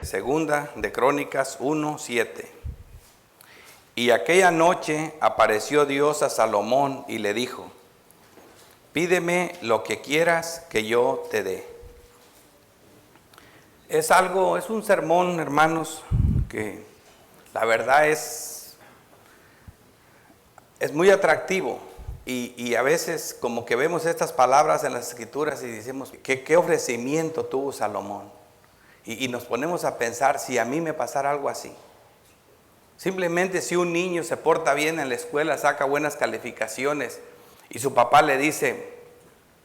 Segunda de Crónicas 1:7. Y aquella noche apareció Dios a Salomón y le dijo: pídeme lo que quieras que yo te dé. Es un sermón, hermanos, que la verdad es muy atractivo. Y a veces como que vemos estas palabras en las Escrituras y decimos, ¿qué ofrecimiento tuvo Salomón? Y nos ponemos a pensar, si a mí me pasara algo así. Simplemente si un niño se porta bien en la escuela, saca buenas calificaciones y su papá le dice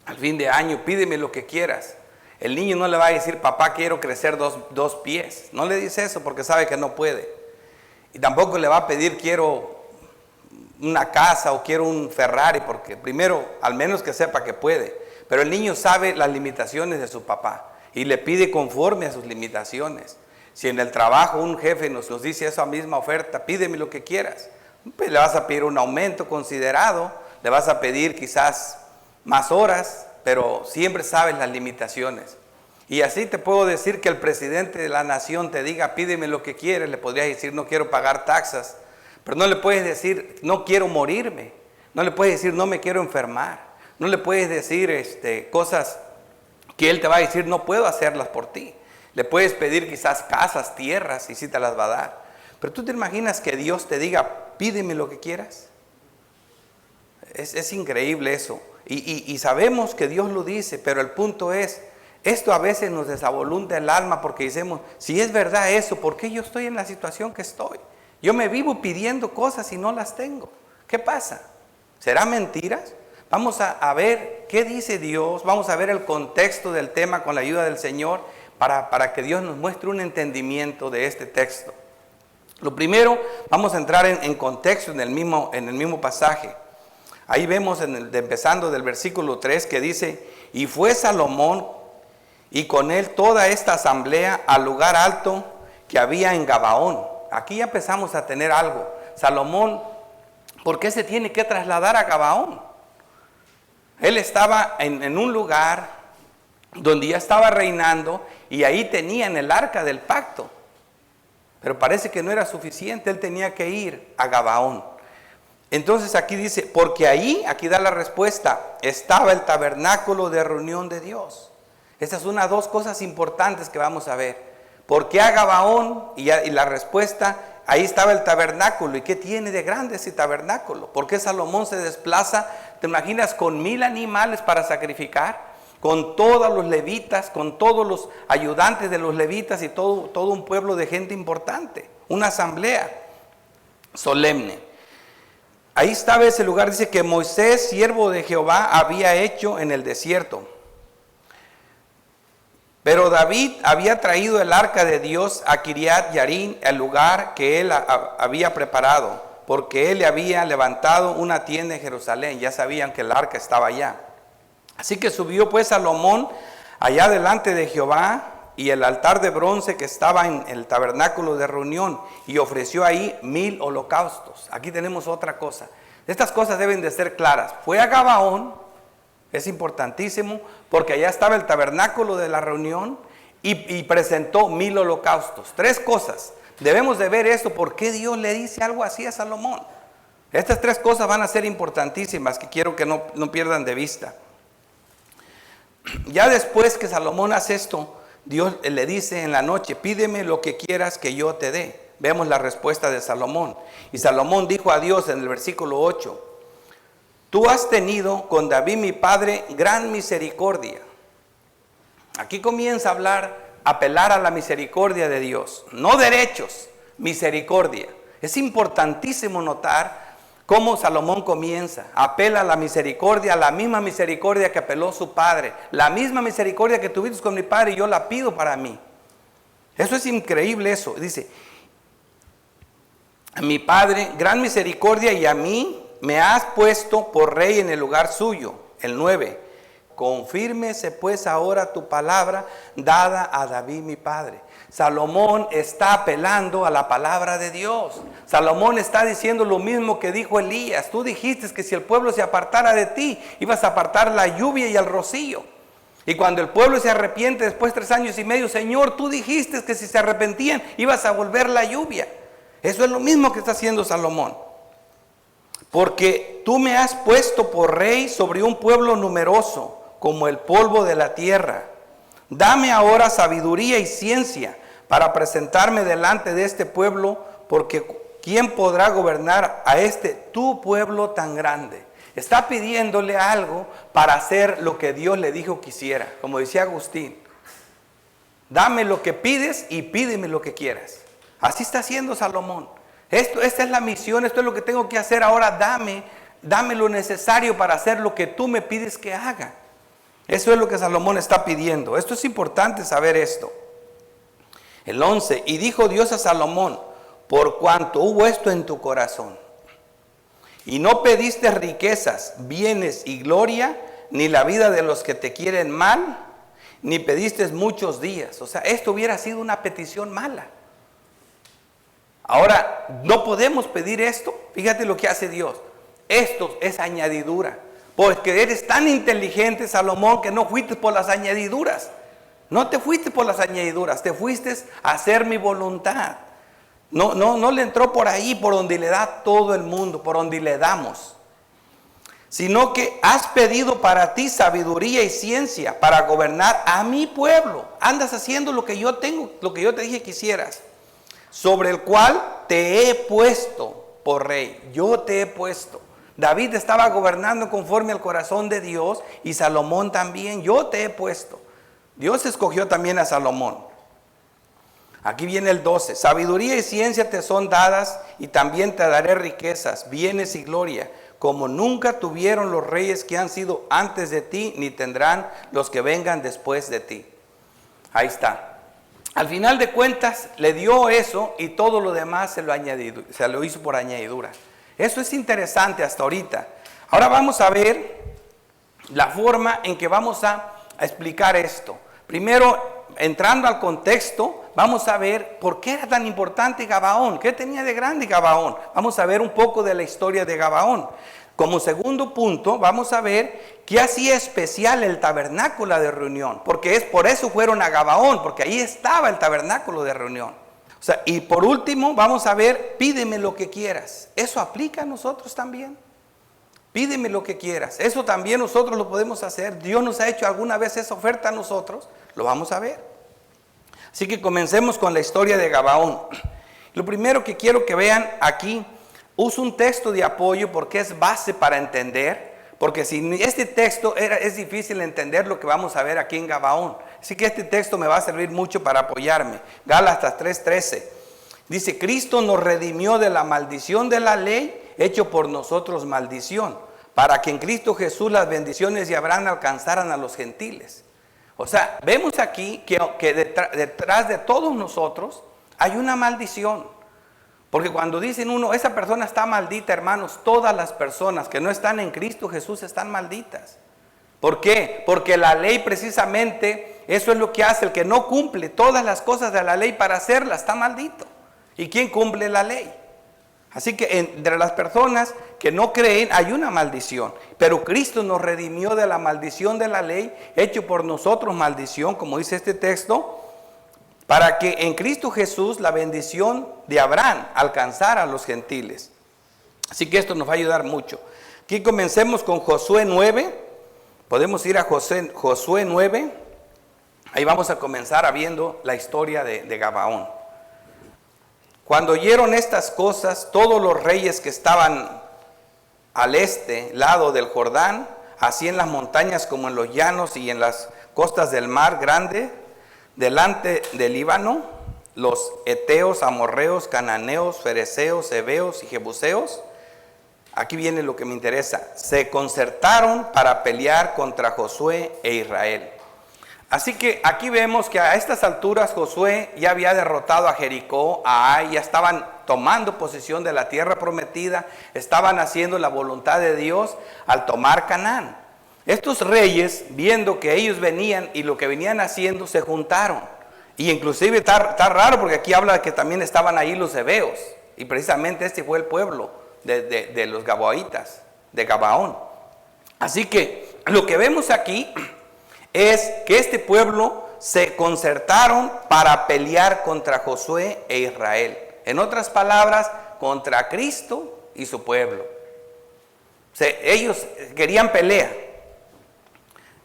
al fin de año, pídeme lo que quieras. El niño no le va a decir, papá, quiero crecer dos pies. No le dice eso porque sabe que no puede. Y tampoco le va a pedir, quiero una casa o quiero un Ferrari, porque primero, al menos que sepa que puede. Pero el niño sabe las limitaciones de su papá y le pide conforme a sus limitaciones. Si en el trabajo un jefe nos dice esa misma oferta, pídeme lo que quieras, pues le vas a pedir un aumento considerado, le vas a pedir quizás más horas, pero siempre sabes las limitaciones. Y así te puedo decir que el presidente de la nación te diga, pídeme lo que quieres, le podrías decir, no quiero pagar taxas, pero no le puedes decir, no quiero morirme, no le puedes decir, no me quiero enfermar, no le puedes decir cosas que él te va a decir, no puedo hacerlas por ti. Le puedes pedir quizás casas, tierras, y sí te las va a dar. Pero tú te imaginas que Dios te diga, pídeme lo que quieras. Es increíble eso. Y sabemos que Dios lo dice, pero el punto es, esto a veces nos desavolunta el alma porque decimos, si es verdad eso, ¿por qué yo estoy en la situación que estoy? Yo me vivo pidiendo cosas y no las tengo. ¿Qué pasa? ¿Será mentiras? Vamos a ver qué dice Dios, vamos a ver el contexto del tema con la ayuda del Señor para que Dios nos muestre un entendimiento de este texto. Lo primero, vamos a entrar en contexto en el mismo pasaje. Ahí vemos empezando del versículo 3 que dice, y fue Salomón y con él toda esta asamblea al lugar alto que había en Gabaón. Aquí ya empezamos a tener algo. Salomón, ¿por qué se tiene que trasladar a Gabaón? Él estaba en un lugar donde ya estaba reinando y ahí tenían el arca del pacto. Pero parece que no era suficiente, él tenía que ir a Gabaón. Entonces aquí dice, porque ahí, aquí da la respuesta, estaba el tabernáculo de reunión de Dios. Estas son dos cosas importantes que vamos a ver. ¿Por qué a Gabaón? Y la respuesta, ahí estaba el tabernáculo. ¿Y qué tiene de grande ese tabernáculo? ¿Por qué Salomón se desplaza? ¿Te imaginas con 1000 animales para sacrificar? Con todos los levitas, con todos los ayudantes de los levitas y todo un pueblo de gente importante. Una asamblea solemne. Ahí estaba ese lugar, dice que Moisés, siervo de Jehová, había hecho en el desierto. Pero David había traído el arca de Dios a Kiriat Yarim, el lugar que él había preparado, porque él le había levantado una tienda en Jerusalén. Ya sabían que el arca estaba allá. Así que subió pues Salomón allá delante de Jehová y el altar de bronce que estaba en el tabernáculo de reunión y ofreció ahí 1000 holocaustos. Aquí tenemos otra cosa. Estas cosas deben de ser claras. Fue a Gabaón, es importantísimo, porque allá estaba el tabernáculo de la reunión y presentó 1000 holocaustos. 3 cosas. Debemos de ver esto, ¿por qué Dios le dice algo así a Salomón? Estas 3 cosas van a ser importantísimas que quiero que no pierdan de vista. Ya después que Salomón hace esto, Dios le dice en la noche, pídeme lo que quieras que yo te dé. Vemos la respuesta de Salomón. Y Salomón dijo a Dios en el versículo 8, tú has tenido con David mi padre gran misericordia. Aquí comienza a apelar a la misericordia de Dios. No derechos, misericordia. Es importantísimo notar cómo Salomón comienza, apela a la misericordia, a la misma misericordia que apeló su padre, la misma misericordia que tuviste con mi padre y yo la pido para mí. Eso es increíble eso. Dice, a mi padre, gran misericordia y a mí me has puesto por rey en el lugar suyo. El 9, confírmese pues ahora tu palabra dada a David mi padre. Salomón está apelando a la palabra de Dios. Salomón está diciendo lo mismo que dijo Elías. Tú dijiste que si el pueblo se apartara de ti, ibas a apartar la lluvia y el rocío. Y cuando el pueblo se arrepiente después de 3 años y medio, Señor, tú dijiste que si se arrepentían ibas a volver la lluvia. Eso es lo mismo que está haciendo Salomón. Porque tú me has puesto por rey sobre un pueblo numeroso, como el polvo de la tierra. Dame ahora sabiduría y ciencia para presentarme delante de este pueblo, porque ¿quién podrá gobernar a este tu pueblo tan grande? Está pidiéndole algo para hacer lo que Dios le dijo que hiciera. Como decía Agustín, dame lo que pides y pídeme lo que quieras. Así está haciendo Salomón. Esta es la misión, esto es lo que tengo que hacer ahora. Dame lo necesario para hacer lo que tú me pides que haga. Eso es lo que Salomón está pidiendo. Esto es importante saber esto. El 11, y dijo Dios a Salomón, por cuanto hubo esto en tu corazón, y no pediste riquezas, bienes y gloria, ni la vida de los que te quieren mal, ni pediste muchos días. O sea, esto hubiera sido una petición mala. Ahora, no podemos pedir esto. Fíjate lo que hace Dios. Esto es añadidura. Porque eres tan inteligente, Salomón, que no fuiste por las añadiduras. No te fuiste por las añadiduras, te fuiste a hacer mi voluntad. No le entró por ahí, por donde le da todo el mundo, por donde le damos. Sino que has pedido para ti sabiduría y ciencia para gobernar a mi pueblo. Andas haciendo lo que yo tengo, lo que yo te dije que hicieras. Sobre el cual te he puesto por rey. Yo te he puesto. David estaba gobernando conforme al corazón de Dios y Salomón también. Yo te he puesto. Dios escogió también a Salomón. Aquí viene el 12. Sabiduría y ciencia te son dadas y también te daré riquezas, bienes y gloria, como nunca tuvieron los reyes que han sido antes de ti, ni tendrán los que vengan después de ti. Ahí está. Al final de cuentas le dio eso y todo lo demás se lo hizo por añadidura. Eso es interesante hasta ahorita. Ahora vamos a ver la forma en que vamos a explicar esto. Primero, entrando al contexto, vamos a ver por qué era tan importante Gabaón. ¿Qué tenía de grande Gabaón? Vamos a ver un poco de la historia de Gabaón. Como segundo punto, vamos a ver qué hacía especial el tabernáculo de reunión. Porque por eso fueron a Gabaón, porque ahí estaba el tabernáculo de reunión. O sea, y por último, vamos a ver, pídeme lo que quieras. ¿Eso aplica a nosotros también? Pídeme lo que quieras. Eso también nosotros lo podemos hacer. Dios nos ha hecho alguna vez esa oferta a nosotros. Lo vamos a ver. Así que comencemos con la historia de Gabaón. Lo primero que quiero que vean aquí, uso un texto de apoyo porque es base para entender. Porque sin este texto es difícil entender lo que vamos a ver aquí en Gabaón. Así que este texto me va a servir mucho para apoyarme. Gálatas 3:13. Dice, Cristo nos redimió de la maldición de la ley, hecho por nosotros maldición, para que en Cristo Jesús las bendiciones de Abraham alcanzaran a los gentiles. O sea, vemos aquí que detrás de todos nosotros hay una maldición. Porque cuando dicen uno, esa persona está maldita, hermanos, todas las personas que no están en Cristo Jesús están malditas. ¿Por qué? Porque la ley precisamente, eso es lo que hace. El que no cumple todas las cosas de la ley para hacerla está maldito. ¿Y quién cumple la ley? Así que entre las personas que no creen hay una maldición. Pero Cristo nos redimió de la maldición de la ley, hecho por nosotros maldición, como dice este texto, para que en Cristo Jesús la bendición de Abraham alcanzara a los gentiles. Así que esto nos va a ayudar mucho. Aquí comencemos con Josué 9. Podemos ir a Josué 9. Ahí vamos a comenzar viendo la historia de Gabaón. Cuando oyeron estas cosas, todos los reyes que estaban al este lado del Jordán, así en las montañas como en los llanos y en las costas del mar grande, delante del Líbano, los heteos, amorreos, cananeos, fereceos, heveos y jebuseos, aquí viene lo que me interesa, se concertaron para pelear contra Josué e Israel. Así que aquí vemos que a estas alturas Josué ya había derrotado a Jericó, a Ai, ya estaban tomando posesión de la tierra prometida, estaban haciendo la voluntad de Dios al tomar Canaán. Estos reyes, viendo que ellos venían y lo que venían haciendo, se juntaron. Y inclusive está raro porque aquí habla de que también estaban ahí los heveos. Y precisamente este fue el pueblo de los gabaonitas, de Gabaón. Así que lo que vemos aquí es que este pueblo se concertaron para pelear contra Josué e Israel. En otras palabras, contra Cristo y su pueblo. Ellos querían pelea.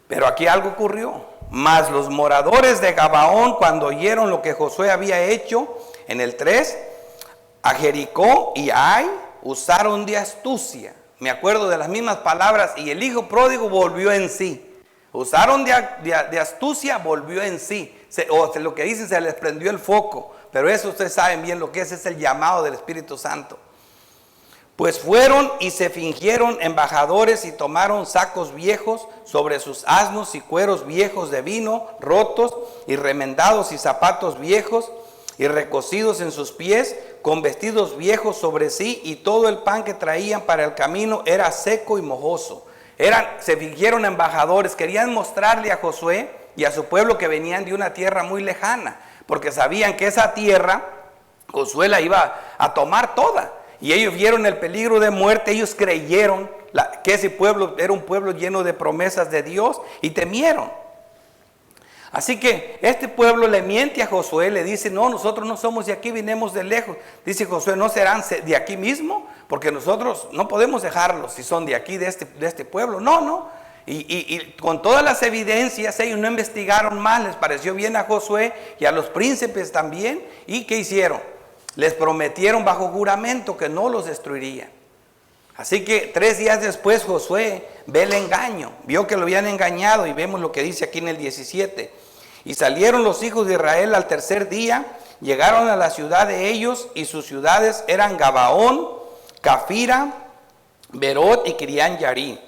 Pero aquí algo ocurrió. Mas los moradores de Gabaón, cuando oyeron lo que Josué había hecho, en el 3, a Jericó y a Ai usaron de astucia. Me acuerdo de las mismas palabras. Y el hijo pródigo volvió en sí. Usaron de astucia, volvió en sí. Lo que dicen, se les prendió el foco. Pero eso ustedes saben bien lo que es el llamado del Espíritu Santo. Pues fueron y se fingieron embajadores y tomaron sacos viejos sobre sus asnos y cueros viejos de vino, rotos y remendados y zapatos viejos y recocidos en sus pies, con vestidos viejos sobre sí, y todo el pan que traían para el camino era seco y mojoso. Se fingieron embajadores, querían mostrarle a Josué y a su pueblo que venían de una tierra muy lejana, porque sabían que esa tierra Josué la iba a tomar toda. Y ellos vieron el peligro de muerte, ellos creyeron que ese pueblo era un pueblo lleno de promesas de Dios y temieron. Así que este pueblo le miente a Josué, le dice, no, nosotros no somos de aquí, vinimos de lejos. Dice Josué, ¿no serán de aquí mismo? Porque nosotros no podemos dejarlos si son de aquí, de este pueblo. No. Y con todas las evidencias, ellos no investigaron más, les pareció bien a Josué y a los príncipes también. ¿Y qué hicieron? Les prometieron bajo juramento que no los destruirían. Así que 3 días después Josué ve el engaño, vio que lo habían engañado, y vemos lo que dice aquí en el 17. Y salieron los hijos de Israel al tercer día, llegaron a la ciudad de ellos, y sus ciudades eran Gabaón, Cafira, Berot y Kirián Yarim.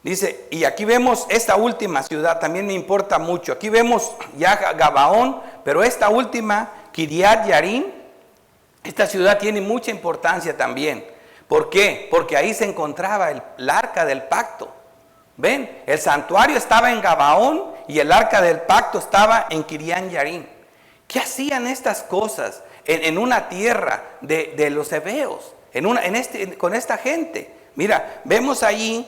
Dice, y aquí vemos esta última ciudad, también me importa mucho. Aquí vemos ya Gabaón, pero esta última, Kiriat Yarim, esta ciudad tiene mucha importancia también. ¿Por qué? Porque ahí se encontraba el arca del pacto. ¿Ven? El santuario estaba en Gabaón y el arca del pacto estaba en Kirián Yarim. ¿Qué hacían estas cosas en una tierra de los heveos? Con esta gente. Mira, vemos allí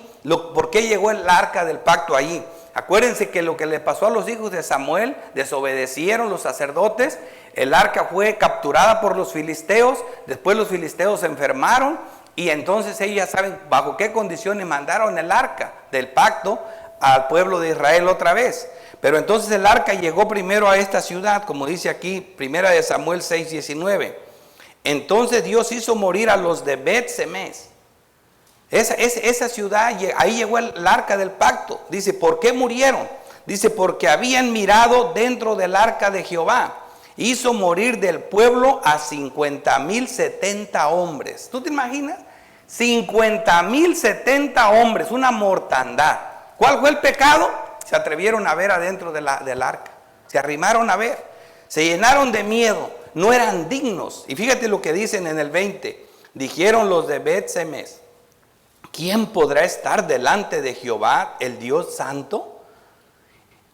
por qué llegó el arca del pacto allí. Acuérdense que lo que le pasó a los hijos de Samuel, desobedecieron los sacerdotes, el arca fue capturada por los filisteos, después los filisteos se enfermaron y entonces ellos ya saben bajo qué condiciones mandaron el arca del pacto al pueblo de Israel otra vez. Pero entonces el arca llegó primero a esta ciudad, como dice aquí, primera de Samuel 6:19. Entonces Dios hizo morir a los de Bet-Semes. Esa ciudad, ahí llegó el arca del pacto. Dice, ¿por qué murieron? Dice, porque habían mirado dentro del arca de Jehová. Hizo morir del pueblo a 50,070 hombres. ¿Tú te imaginas? 50,070 hombres, una mortandad. ¿Cuál fue el pecado? Se atrevieron a ver adentro del arca. Se arrimaron a ver. Se llenaron de miedo. No eran dignos. Y fíjate lo que dicen en el 20. Dijeron los de Bet-Semes, ¿quién podrá estar delante de Jehová, el Dios santo?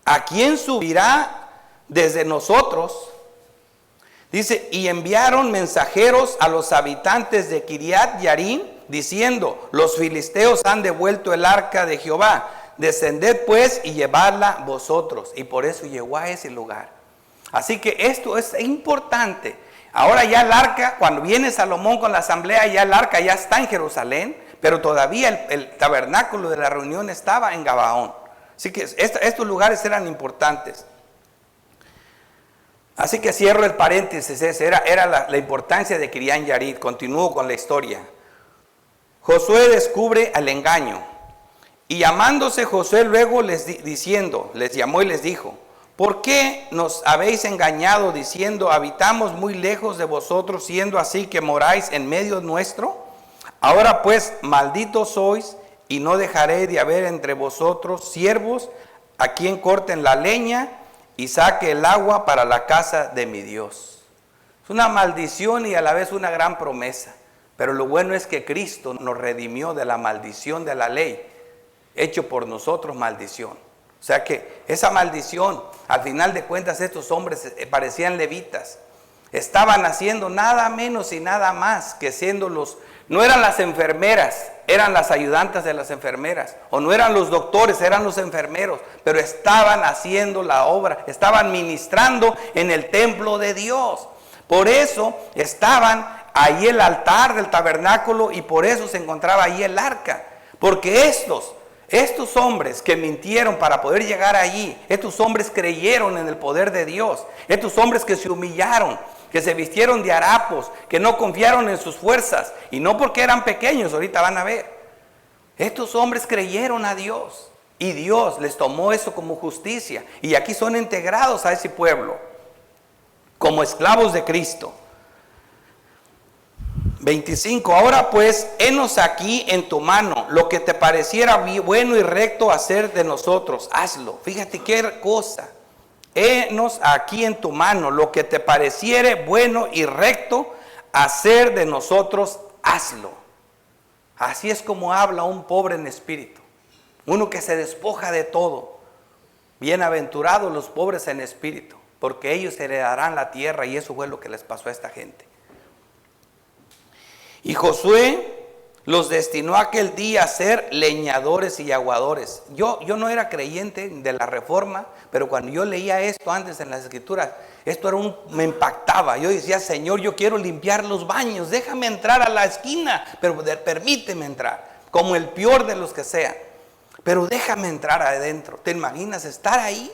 ¿A quién subirá desde nosotros? Dice, y enviaron mensajeros a los habitantes de Kiriat Yarim, diciendo, los filisteos han devuelto el arca de Jehová. Descended pues y llevadla vosotros. Y por eso llegó a ese lugar. Así que esto es importante. Ahora ya el arca, cuando viene Salomón con la asamblea, ya el arca ya está en Jerusalén. Pero todavía el tabernáculo de la reunión estaba en Gabaón. Así que estos lugares eran importantes. Así que cierro el paréntesis. Era la importancia de Kirián Yarim. Continúo con la historia. Josué descubre el engaño. Y llamándose Josué luego les llamó y les dijo, ¿por qué nos habéis engañado diciendo, habitamos muy lejos de vosotros, siendo así que moráis en medio nuestro? Ahora pues, malditos sois, y no dejaré de haber entre vosotros siervos a quien corten la leña y saque el agua para la casa de mi Dios. Es una maldición y a la vez una gran promesa. Pero lo bueno es que Cristo nos redimió de la maldición de la ley, hecho por nosotros maldición. O sea que esa maldición, al final de cuentas, estos hombres parecían levitas. Estaban haciendo nada menos y nada más que siendo no eran las enfermeras, eran las ayudantes de las enfermeras, o no eran los doctores, eran los enfermeros, pero estaban haciendo la obra, estaban ministrando en el templo de Dios. Por eso estaban ahí el altar del tabernáculo y por eso se encontraba ahí el arca, porque estos hombres que mintieron para poder llegar allí, estos hombres creyeron en el poder de Dios, estos hombres que se humillaron, que se vistieron de harapos, que no confiaron en sus fuerzas, y no porque eran pequeños, ahorita van a ver. Estos hombres creyeron a Dios, y Dios les tomó eso como justicia, y aquí son integrados a ese pueblo, como esclavos de Cristo. 25, ahora pues, henos aquí en tu mano, lo que te pareciera bueno y recto hacer de nosotros, hazlo. Fíjate qué cosa. Henos aquí en tu mano, lo que te pareciere bueno y recto hacer de nosotros, hazlo. Así es como habla un pobre en espíritu, uno que se despoja de todo. Bienaventurados los pobres en espíritu, porque ellos heredarán la tierra, y eso fue lo que les pasó a esta gente. Y Josué los destinó aquel día a ser leñadores y aguadores. Yo no era creyente de la reforma, pero cuando yo leía esto antes en las escrituras, me impactaba. Yo decía, Señor, yo quiero limpiar los baños, déjame entrar a la esquina, pero permíteme entrar, como el peor de los que sean, pero déjame entrar adentro. ¿Te imaginas estar ahí?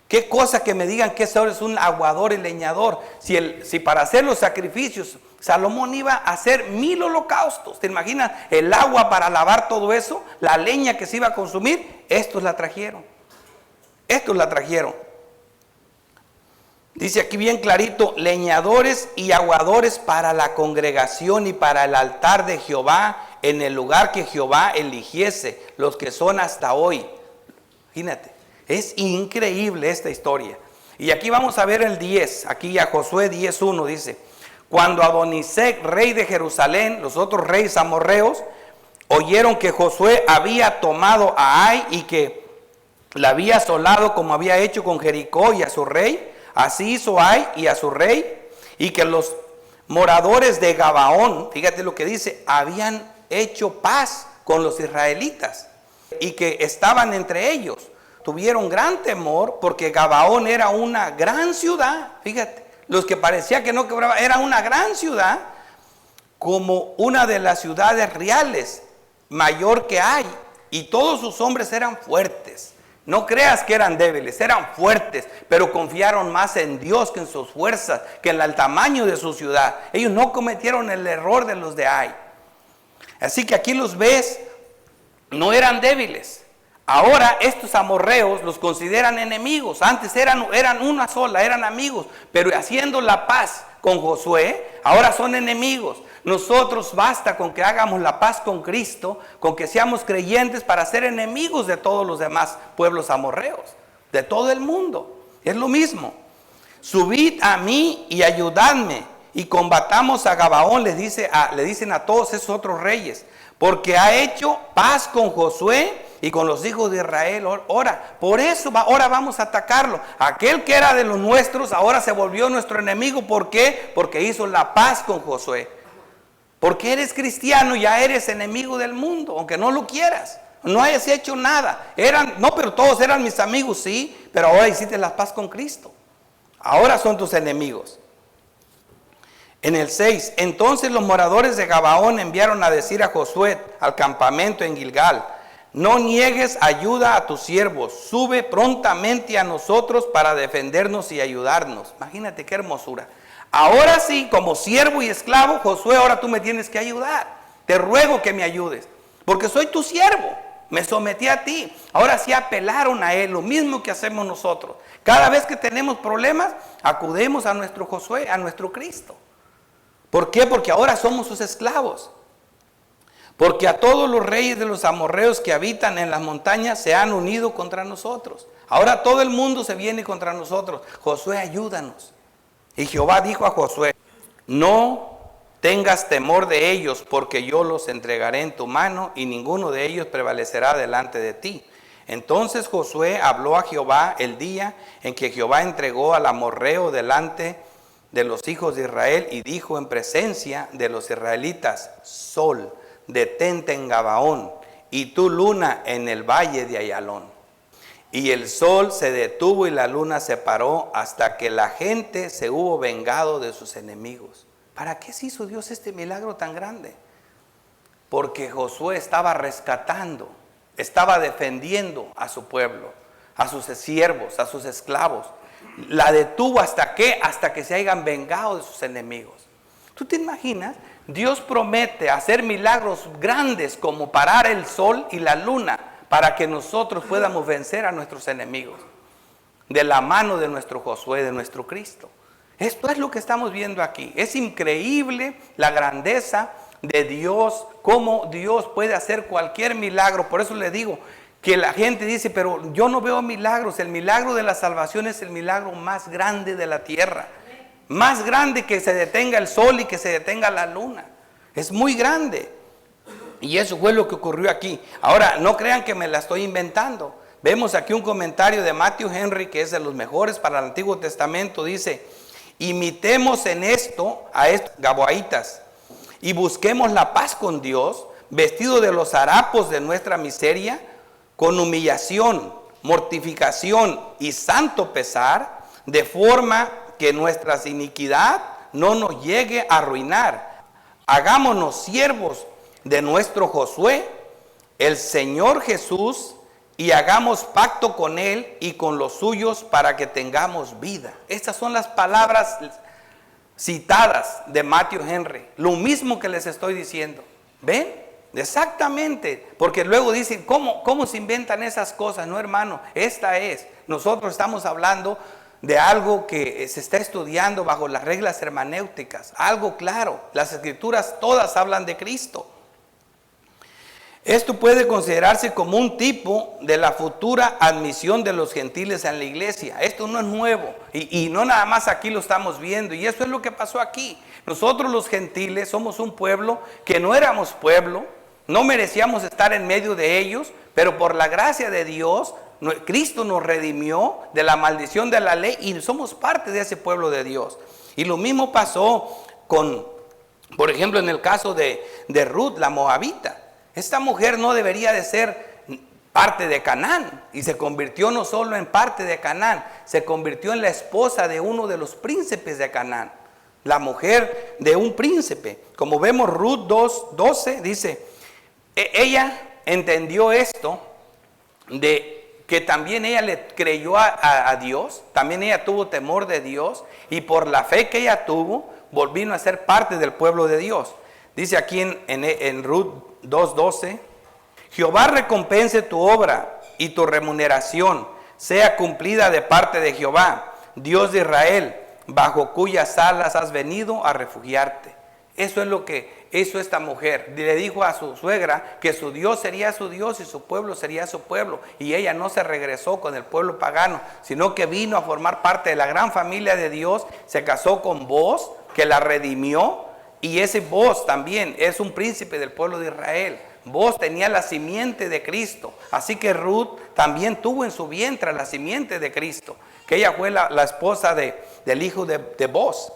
Qué cosa que me digan que ese es un aguador y leñador. Si para hacer los sacrificios Salomón iba a hacer 1000 holocaustos. ¿Te imaginas el agua para lavar todo eso? La leña que se iba a consumir. Estos la trajeron. Dice aquí bien clarito, leñadores y aguadores para la congregación y para el altar de Jehová, en el lugar que Jehová eligiese, los que son hasta hoy. Imagínate, es increíble esta historia. Y aquí vamos a ver el 10, aquí a Josué 10:1 dice, cuando Adonisec, rey de Jerusalén, los otros reyes amorreos, oyeron que Josué había tomado a Ai y que la había asolado como había hecho con Jericó y a su rey, así hizo Ai y a su rey, y que los moradores de Gabaón, fíjate lo que dice, habían hecho paz con los israelitas y que estaban entre ellos. Tuvieron gran temor porque Gabaón era una gran ciudad, fíjate. Los que parecía que no quebraba, era una gran ciudad, como una de las ciudades reales, mayor que hay. Y todos sus hombres eran fuertes. No creas que eran débiles, eran fuertes, pero confiaron más en Dios que en sus fuerzas, que en el tamaño de su ciudad. Ellos no cometieron el error de los de Ai. Así que aquí los ves, no eran débiles. Ahora estos amorreos los consideran enemigos. Antes eran una sola, eran amigos. Pero haciendo la paz con Josué, ahora son enemigos. Nosotros basta con que hagamos la paz con Cristo, con que seamos creyentes para ser enemigos de todos los demás pueblos amorreos, de todo el mundo. Es lo mismo. Subid a mí y ayudadme y combatamos a Gabaón, le dicen a todos esos otros reyes, porque ha hecho paz con Josué y con los hijos de Israel. Ahora, por eso ahora vamos a atacarlo. Aquel que era de los nuestros ahora se volvió nuestro enemigo. ¿Por qué? Porque hizo la paz con Josué. Porque eres cristiano, ya eres enemigo del mundo, aunque no lo quieras, no hayas hecho nada. Pero todos eran mis amigos, sí, pero ahora hiciste la paz con Cristo. Ahora son tus enemigos. En el 6, entonces los moradores de Gabaón enviaron a decir a Josué al campamento en Gilgal, no niegues ayuda a tus siervos, sube prontamente a nosotros para defendernos y ayudarnos. Imagínate qué hermosura. Ahora sí, como siervo y esclavo, Josué, ahora tú me tienes que ayudar. Te ruego que me ayudes, porque soy tu siervo, me sometí a ti. Ahora sí apelaron a él, lo mismo que hacemos nosotros. Cada vez que tenemos problemas, acudimos a nuestro Josué, a nuestro Cristo. ¿Por qué? Porque ahora somos sus esclavos. Porque a todos los reyes de los amorreos que habitan en las montañas se han unido contra nosotros. Ahora todo el mundo se viene contra nosotros. Josué, ayúdanos. Y Jehová dijo a Josué, no tengas temor de ellos, porque yo los entregaré en tu mano y ninguno de ellos prevalecerá delante de ti. Entonces Josué habló a Jehová el día en que Jehová entregó al amorreo delante de los hijos de Israel y dijo en presencia de los israelitas: Sol, detente en Gabaón, y tú, luna, en el valle de Ayalón. Y el sol se detuvo y la luna se paró hasta que la gente se hubo vengado de sus enemigos. ¿Para qué se hizo Dios este milagro tan grande? Porque Josué estaba rescatando, estaba defendiendo a su pueblo, a sus siervos, a sus esclavos. La detuvo hasta que se hayan vengado de sus enemigos. ¿Tú te imaginas? Dios promete hacer milagros grandes como parar el sol y la luna para que nosotros podamos vencer a nuestros enemigos de la mano de nuestro Josué, de nuestro Cristo. Esto es lo que estamos viendo aquí. Es increíble la grandeza de Dios, cómo Dios puede hacer cualquier milagro. Por eso le digo que la gente dice: pero yo no veo milagros. El milagro de la salvación es el milagro más grande de la tierra. Más grande que se detenga el sol y que se detenga la luna. Es muy grande. Y eso fue lo que ocurrió aquí. Ahora, no crean que me la estoy inventando. Vemos aquí un comentario de Matthew Henry, que es de los mejores para el Antiguo Testamento. Dice: imitemos en esto a estos gabaonitas y busquemos la paz con Dios, vestido de los harapos de nuestra miseria, con humillación, mortificación y santo pesar, de forma que nuestra iniquidad no nos llegue a arruinar. Hagámonos siervos de nuestro Josué, el Señor Jesús, y hagamos pacto con Él y con los suyos para que tengamos vida. Estas son las palabras citadas de Matthew Henry. Lo mismo que les estoy diciendo. ¿Ven? Exactamente. Porque luego dicen: ¿cómo se inventan esas cosas? No, hermano, nosotros estamos hablando de algo que se está estudiando bajo las reglas hermenéuticas. Algo claro. Las escrituras todas hablan de Cristo. Esto puede considerarse como un tipo de la futura admisión de los gentiles en la iglesia. Esto no es nuevo y no nada más aquí lo estamos viendo, y eso es lo que pasó aquí. Nosotros los gentiles somos un pueblo que no éramos pueblo, no merecíamos estar en medio de ellos, pero por la gracia de Dios, Cristo nos redimió de la maldición de la ley y somos parte de ese pueblo de Dios. Y lo mismo pasó por ejemplo, en el caso de Ruth, la moabita. Esta mujer no debería de ser parte de Canaán, y se convirtió no solo en parte de Canaán, se convirtió en la esposa de uno de los príncipes de Canaán, la mujer de un príncipe. Como vemos, Ruth 2:12 dice: ella entendió esto, de que también ella le creyó a Dios, también ella tuvo temor de Dios, y por la fe que ella tuvo, volvió a ser parte del pueblo de Dios. Dice aquí en Ruth 2:12: Jehová recompense tu obra y tu remuneración sea cumplida de parte de Jehová, Dios de Israel, bajo cuyas alas has venido a refugiarte. Eso es lo que hizo esta mujer. Le dijo a su suegra que su Dios sería su Dios y su pueblo sería su pueblo. Y ella no se regresó con el pueblo pagano, sino que vino a formar parte de la gran familia de Dios. Se casó con Booz, que la redimió. Y ese Booz también es un príncipe del pueblo de Israel. Booz tenía la simiente de Cristo. Así que Ruth también tuvo en su vientre la simiente de Cristo, que ella fue la esposa del hijo de Booz,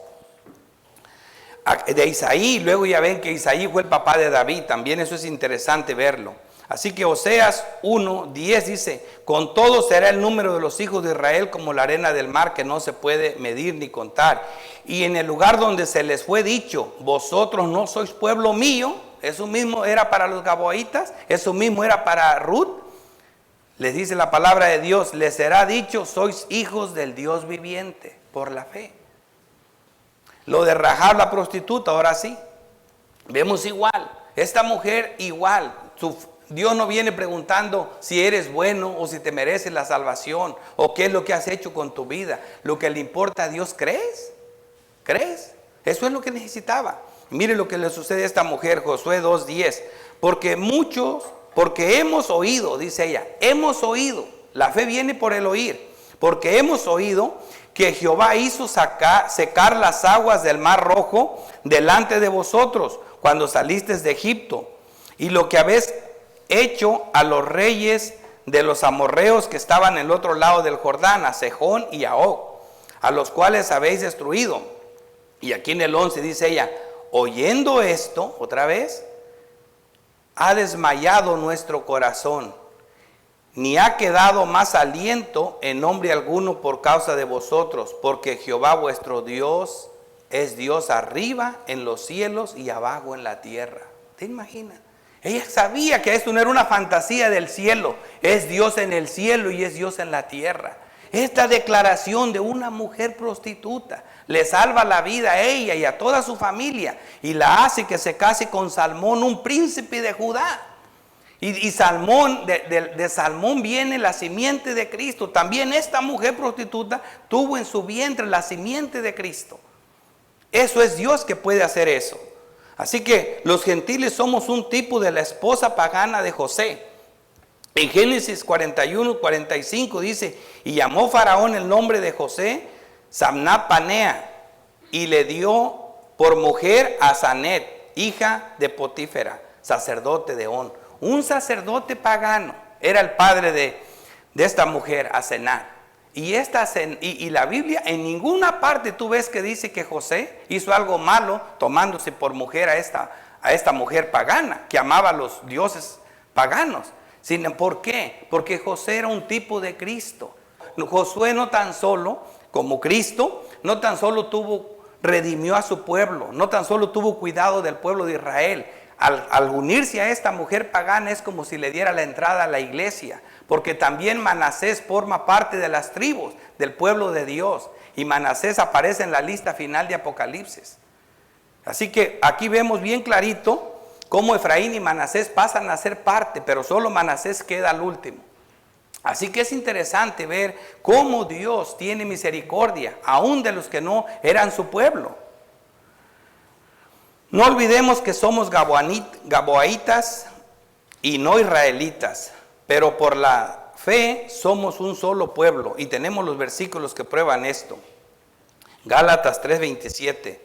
de Isaí. Luego ya ven que Isaí fue el papá de David. También eso es interesante verlo. Así que Oseas 1:10 dice: con todo será el número de los hijos de Israel como la arena del mar, que no se puede medir ni contar. Y en el lugar donde se les fue dicho: vosotros no sois pueblo mío, eso mismo era para los gabaonitas, eso mismo era para Ruth. Les dice la palabra de Dios: les será dicho: sois hijos del Dios viviente, por la fe. Lo de Rahab la prostituta, ahora sí, vemos igual. Esta mujer igual, Dios no viene preguntando si eres bueno o si te mereces la salvación o qué es lo que has hecho con tu vida. Lo que le importa a Dios, ¿crees? ¿Crees? Eso es lo que necesitaba. Mire lo que le sucede a esta mujer, Josué 2:10. Porque hemos oído, dice ella, hemos oído. La fe viene por el oír. Porque hemos oído que Jehová hizo secar las aguas del Mar Rojo delante de vosotros cuando salisteis de Egipto, y lo que habéis hecho a los reyes de los amorreos que estaban en el otro lado del Jordán, a Sejón y a Og, a los cuales habéis destruido. Y aquí en el 11 dice ella, oyendo esto, otra vez, ha desmayado nuestro corazón, ni ha quedado más aliento en hombre alguno por causa de vosotros, porque Jehová vuestro Dios es Dios arriba en los cielos y abajo en la tierra. ¿Te imaginas? Ella sabía que esto no era una fantasía del cielo, es Dios en el cielo y es Dios en la tierra. Esta declaración de una mujer prostituta le salva la vida a ella y a toda su familia y la hace que se case con Salmón, un príncipe de Judá. Y Salmón, de Salmón viene la simiente de Cristo. También esta mujer prostituta tuvo en su vientre la simiente de Cristo. Eso es Dios que puede hacer eso. Así que los gentiles somos un tipo de la esposa pagana de José. En Génesis 41, 45 dice, y llamó Faraón el nombre de José, Samná Panea, y le dio por mujer a Sanet, hija de Potífera, sacerdote de On. Un sacerdote pagano era el padre de esta mujer, Asenat. Y la Biblia en ninguna parte tú ves que dice que José hizo algo malo tomándose por mujer a esta mujer pagana, que amaba a los dioses paganos. ¿Por qué? Porque José era un tipo de Cristo. Josué no tan solo, como Cristo, no tan solo redimió a su pueblo, no tan solo tuvo cuidado del pueblo de Israel. Al unirse a esta mujer pagana es como si le diera la entrada a la iglesia, porque también Manasés forma parte de las tribus del pueblo de Dios, y Manasés aparece en la lista final de Apocalipsis. Así que aquí vemos bien clarito cómo Efraín y Manasés pasan a ser parte, pero solo Manasés queda al último. Así que es interesante ver cómo Dios tiene misericordia, aún de los que no eran su pueblo. No olvidemos que somos gabaonitas y no israelitas, pero por la fe somos un solo pueblo, y tenemos los versículos que prueban esto. Gálatas 3:27,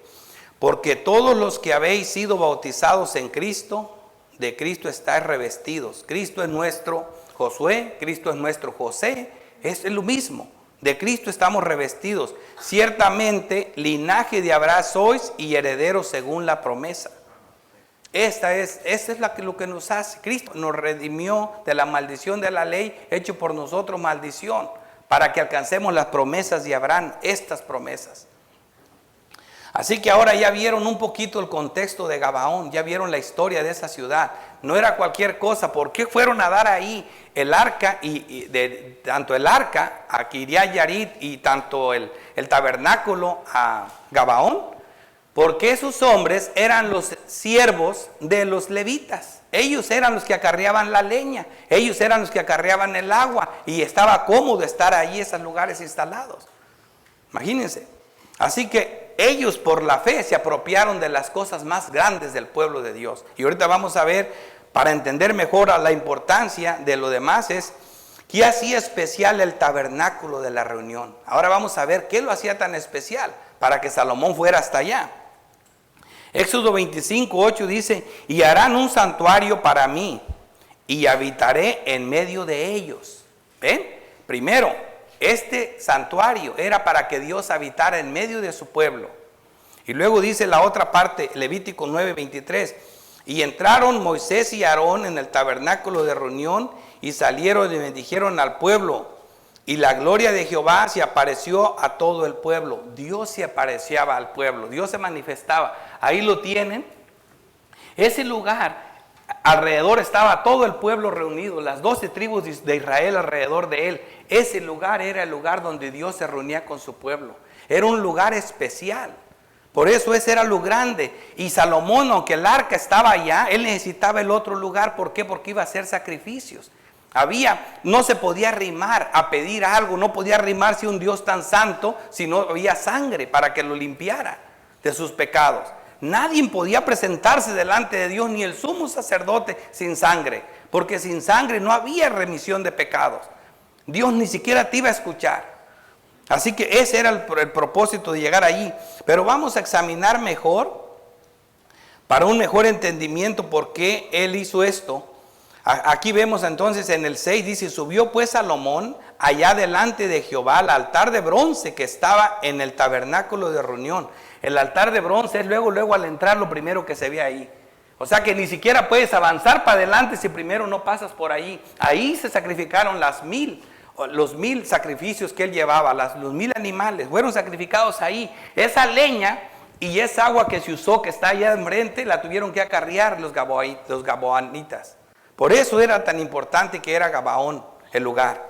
porque todos los que habéis sido bautizados en Cristo, de Cristo estáis revestidos. Cristo es nuestro Josué, Cristo es nuestro José, es lo mismo. De Cristo estamos revestidos. Ciertamente, linaje de Abraham sois y herederos según la promesa. Esta es lo que nos hace. Cristo nos redimió de la maldición de la ley, hecho por nosotros maldición, para que alcancemos las promesas de Abraham, estas promesas. Así que ahora ya vieron un poquito el contexto de Gabaón, ya vieron la historia de esa ciudad. No era cualquier cosa. ¿Por qué fueron a dar ahí el arca, tanto el arca a Kiriat Yarit y tanto el tabernáculo a Gabaón? Porque esos hombres eran los siervos de los levitas. Ellos eran los que acarreaban la leña, ellos eran los que acarreaban el agua, y estaba cómodo estar ahí, esos lugares instalados. Imagínense. Así que ellos por la fe se apropiaron de las cosas más grandes del pueblo de Dios. Y ahorita vamos a ver, para entender mejor la importancia de lo demás, es qué hacía especial el tabernáculo de la reunión. Ahora vamos a ver qué lo hacía tan especial para que Salomón fuera hasta allá. Éxodo 25:8 dice, y harán un santuario para mí, y habitaré en medio de ellos. ¿Ven? Primero, este santuario era para que Dios habitara en medio de su pueblo. Y luego dice la otra parte, Levítico 9:23, y entraron Moisés y Aarón en el tabernáculo de reunión, y salieron y bendijeron al pueblo, y la gloria de Jehová se apareció a todo el pueblo. Dios se apareciaba al pueblo, Dios se manifestaba. Ahí lo tienen. Ese lugar, alrededor estaba todo el pueblo reunido, las 12 tribus de Israel alrededor de él. Ese lugar era el lugar donde Dios se reunía con su pueblo. Era un lugar especial. Por eso ese era lo grande. Y Salomón, aunque el arca estaba allá, él necesitaba el otro lugar. ¿Por qué? Porque iba a hacer sacrificios. No se podía arrimar a pedir algo, no podía arrimarse a un Dios tan santo si no había sangre para que lo limpiara de sus pecados. Nadie podía presentarse delante de Dios, ni el sumo sacerdote, sin sangre, porque sin sangre no había remisión de pecados. Dios ni siquiera te iba a escuchar. Así que ese era el propósito de llegar allí. Pero vamos a examinar mejor, para un mejor entendimiento, por qué él hizo esto. Aquí vemos entonces en el 6, dice, subió pues Salomón allá delante de Jehová al altar de bronce que estaba en el tabernáculo de reunión. El altar de bronce es luego al entrar lo primero que se ve ahí. O sea que ni siquiera puedes avanzar para adelante si primero no pasas por ahí. Ahí se sacrificaron los 1000 sacrificios que él llevaba, los 1000 animales, fueron sacrificados ahí. Esa leña y esa agua que se usó, que está allá enfrente, la tuvieron que acarrear los gabaonitas. Por eso era tan importante que era Gabaón el lugar.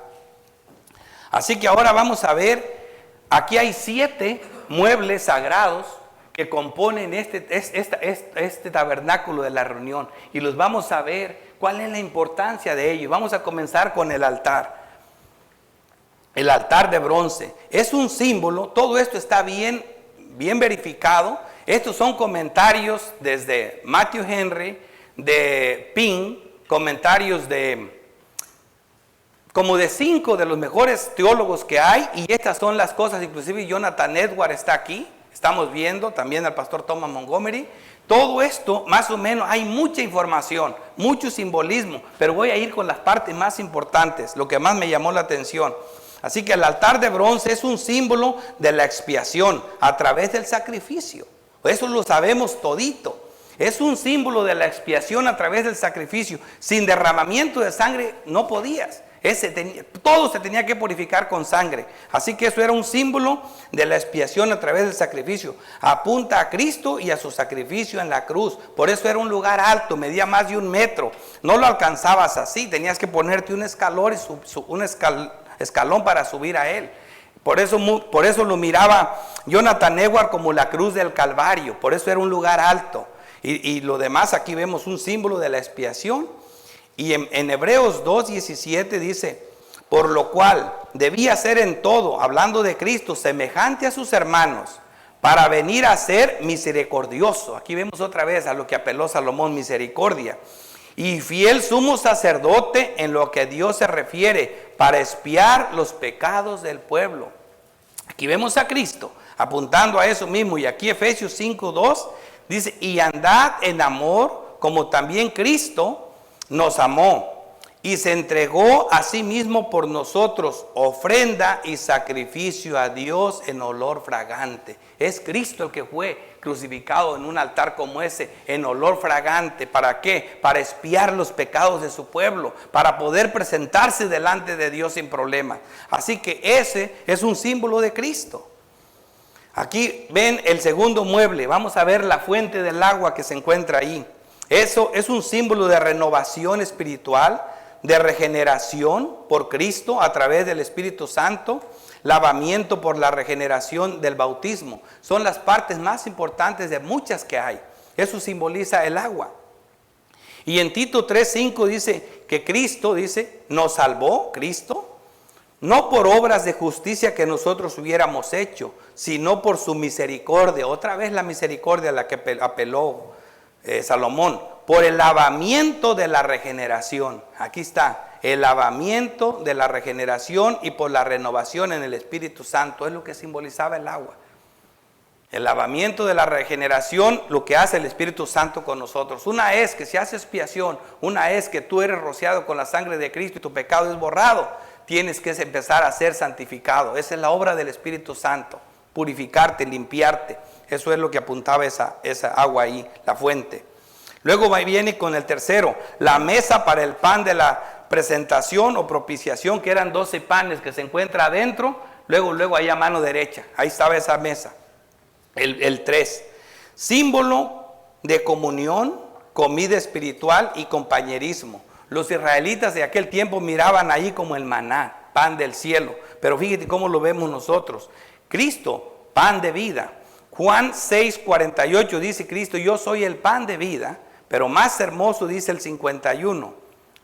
Así que ahora vamos a ver, aquí hay 7 muebles sagrados que componen este tabernáculo de la reunión. Y los vamos a ver cuál es la importancia de ellos. Vamos a comenzar con el altar. El altar de bronce. Es un símbolo, todo esto está bien verificado. Estos son comentarios desde Matthew Henry, de Pink, comentarios como de 5 de los mejores teólogos que hay. Y estas son las cosas, inclusive Jonathan Edwards está aquí. Estamos viendo también al pastor Thomas Montgomery. Todo esto, más o menos, hay mucha información, mucho simbolismo, pero voy a ir con las partes más importantes, lo que más me llamó la atención. Así que el altar de bronce es un símbolo de la expiación a través del sacrificio. Eso lo sabemos todito. Es un símbolo de la expiación a través del sacrificio. Sin derramamiento de sangre no podías. Todo se tenía que purificar con sangre. Así que eso era un símbolo de la expiación a través del sacrificio. Apunta a Cristo y a su sacrificio en la cruz. Por eso era un lugar alto, medía más de 1 metro. No lo alcanzabas así, tenías que ponerte un escalón escalón para subir a él. Por eso lo miraba Jonathan Edwards como la cruz del Calvario. Por eso era un lugar alto. Y lo demás aquí vemos un símbolo de la expiación. Y en Hebreos 2:17 dice, por lo cual debía ser en todo, hablando de Cristo, semejante a sus hermanos, para venir a ser misericordioso. Aquí vemos otra vez a lo que apeló Salomón, misericordia. Y fiel sumo sacerdote en lo que a Dios se refiere, para expiar los pecados del pueblo. Aquí vemos a Cristo apuntando a eso mismo. Y aquí Efesios 5:2 dice, y andad en amor, como también Cristo nos amó y se entregó a sí mismo por nosotros, ofrenda y sacrificio a Dios en olor fragante. Es Cristo el que fue crucificado en un altar como ese, en olor fragante. ¿Para qué? Para expiar los pecados de su pueblo, para poder presentarse delante de Dios sin problema. Así que ese es un símbolo de Cristo. Aquí ven el segundo mueble. Vamos a ver la fuente del agua que se encuentra ahí. Eso es un símbolo de renovación espiritual, de regeneración por Cristo a través del Espíritu Santo, lavamiento por la regeneración del bautismo. Son las partes más importantes de muchas que hay. Eso simboliza el agua. Y en Tito 3:5 dice que Cristo, nos salvó, Cristo, no por obras de justicia que nosotros hubiéramos hecho, sino por su misericordia. Otra vez la misericordia a la que apeló Salomón, por el lavamiento de la regeneración. Aquí está, el lavamiento de la regeneración y por la renovación en el Espíritu Santo. Es lo que simbolizaba el agua. El lavamiento de la regeneración, lo que hace el Espíritu Santo con nosotros. Una es que se hace expiación, una es que tú eres rociado con la sangre de Cristo y tu pecado es borrado. Tienes que empezar a ser santificado. Esa es la obra del Espíritu Santo, purificarte, limpiarte. Eso es lo que apuntaba esa agua ahí, la fuente. Luego viene con el tercero, la mesa para el pan de la presentación o propiciación, que eran 12 panes que se encuentra adentro, luego ahí a mano derecha, ahí estaba esa mesa. El 3, símbolo de comunión, comida espiritual y compañerismo. Los israelitas de aquel tiempo miraban ahí como el maná, pan del cielo, pero fíjate cómo lo vemos nosotros. Cristo, pan de vida. Juan 6:48 dice Cristo, yo soy el pan de vida, pero más hermoso dice el 51.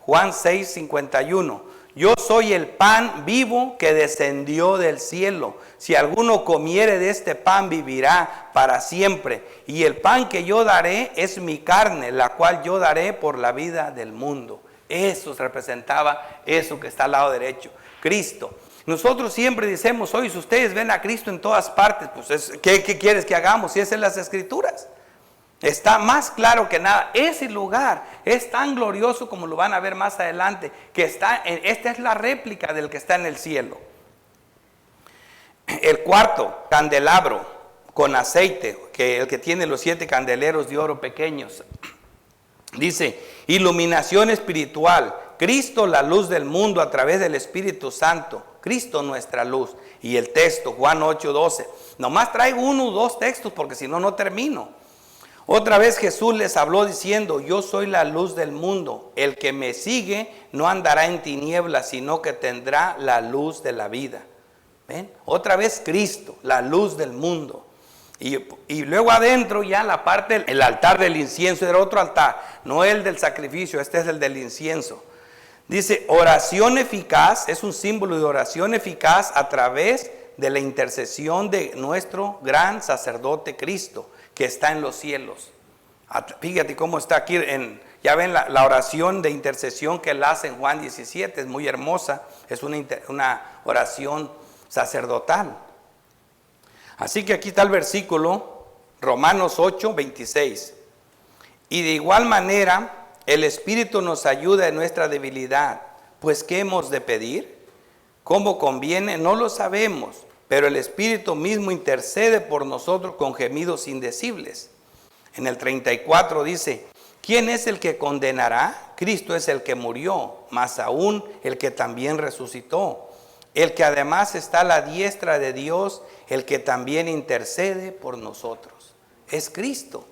Juan 6:51, yo soy el pan vivo que descendió del cielo. Si alguno comiere de este pan vivirá para siempre. Y el pan que yo daré es mi carne, la cual yo daré por la vida del mundo. Eso representaba eso que está al lado derecho, Cristo. Nosotros siempre decimos, hoy si ustedes ven a Cristo en todas partes, pues ¿qué quieres que hagamos? Si es en las Escrituras. Está más claro que nada. Ese lugar es tan glorioso como lo van a ver más adelante, que esta es la réplica del que está en el cielo. El cuarto, candelabro, con aceite, que el que tiene los 7 candeleros de oro pequeños. Dice, iluminación espiritual, Cristo la luz del mundo a través del Espíritu Santo, Cristo nuestra luz. Y el texto, Juan 8:12. Nomás traigo 1 o 2 textos porque si no, no termino. Otra vez Jesús les habló diciendo, yo soy la luz del mundo, el que me sigue no andará en tinieblas, sino que tendrá la luz de la vida. ¿Ven? Otra vez Cristo, la luz del mundo. Y luego adentro ya la parte, el altar del incienso era otro altar, no el del sacrificio, este es el del incienso. Dice, oración eficaz, es un símbolo de oración eficaz a través de la intercesión de nuestro gran sacerdote Cristo, que está en los cielos. Fíjate cómo está aquí, ya ven la oración de intercesión que él hace en Juan 17, es muy hermosa, es una oración sacerdotal. Así que aquí está el versículo, Romanos 8:26. Y de igual manera, el Espíritu nos ayuda en nuestra debilidad. Pues, ¿qué hemos de pedir? ¿Cómo conviene? No lo sabemos, pero el Espíritu mismo intercede por nosotros con gemidos indecibles. En el 34 dice, ¿quién es el que condenará? Cristo es el que murió, más aún el que también resucitó, el que además está a la diestra de Dios, el que también intercede por nosotros. Es Cristo.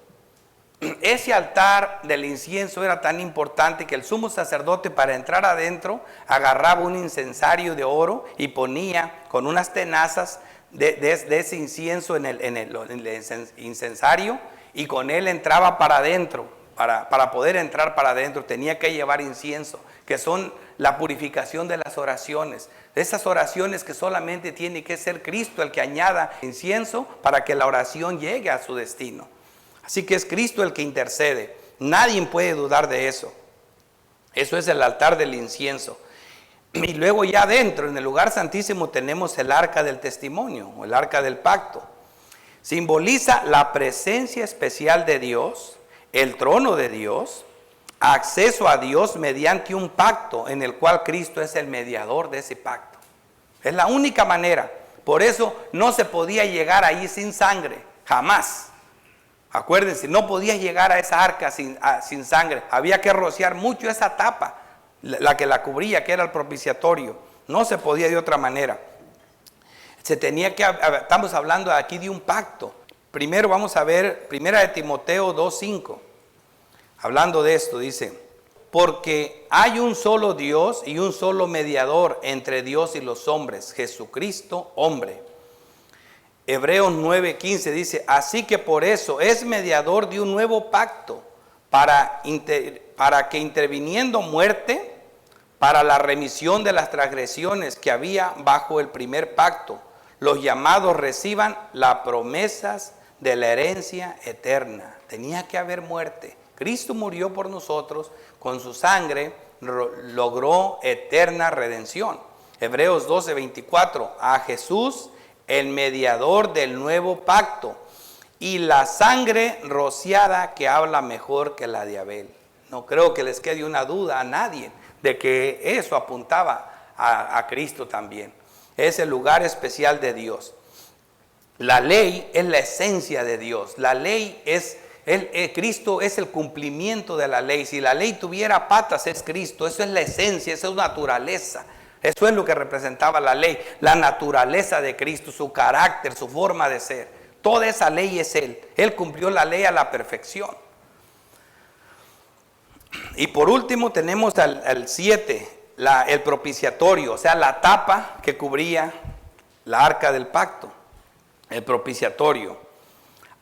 Ese altar del incienso era tan importante que el sumo sacerdote, para entrar adentro, agarraba un incensario de oro y ponía con unas tenazas de ese incienso en el incensario, y con él entraba para adentro. Para poder entrar para adentro tenía que llevar incienso, que son la purificación de las oraciones. Esas oraciones que solamente tiene que ser Cristo el que añada incienso para que la oración llegue a su destino. Así que es Cristo el que intercede. Nadie puede dudar de eso. Eso es el altar del incienso. Y luego ya adentro, en el lugar santísimo, tenemos el arca del testimonio, o el arca del pacto. Simboliza la presencia especial de Dios, el trono de Dios, acceso a Dios mediante un pacto en el cual Cristo es el mediador de ese pacto. Es la única manera. Por eso no se podía llegar ahí sin sangre, jamás. Acuérdense, no podías llegar a esa arca sin sangre. Había que rociar mucho esa tapa, la que la cubría, que era el propiciatorio. No se podía de otra manera. Estamos hablando aquí de un pacto. Primero vamos a ver 1 de Timoteo 2:5. Hablando de esto, dice, porque hay un solo Dios y un solo mediador entre Dios y los hombres, Jesucristo, hombre. Hebreos 9:15 dice, así que por eso es mediador de un nuevo pacto, para que interviniendo muerte, para la remisión de las transgresiones que había bajo el primer pacto, los llamados reciban las promesas de la herencia eterna. Tenía que haber muerte. Cristo murió por nosotros, con su sangre logró eterna redención. Hebreos 12:24, a Jesús, el mediador del nuevo pacto, y la sangre rociada que habla mejor que la de Abel. No creo que les quede una duda a nadie de que eso apuntaba a Cristo también. Es el lugar especial de Dios. La ley es la esencia de Dios. La ley es, Cristo es el cumplimiento de la ley. Si la ley tuviera patas, es Cristo. Eso es la esencia, eso es naturaleza. Eso es lo que representaba la ley, la naturaleza de Cristo, su carácter, su forma de ser. Toda esa ley es Él. Él cumplió la ley a la perfección. Y por último tenemos al 7, el propiciatorio, o sea, la tapa que cubría la arca del pacto. El propiciatorio.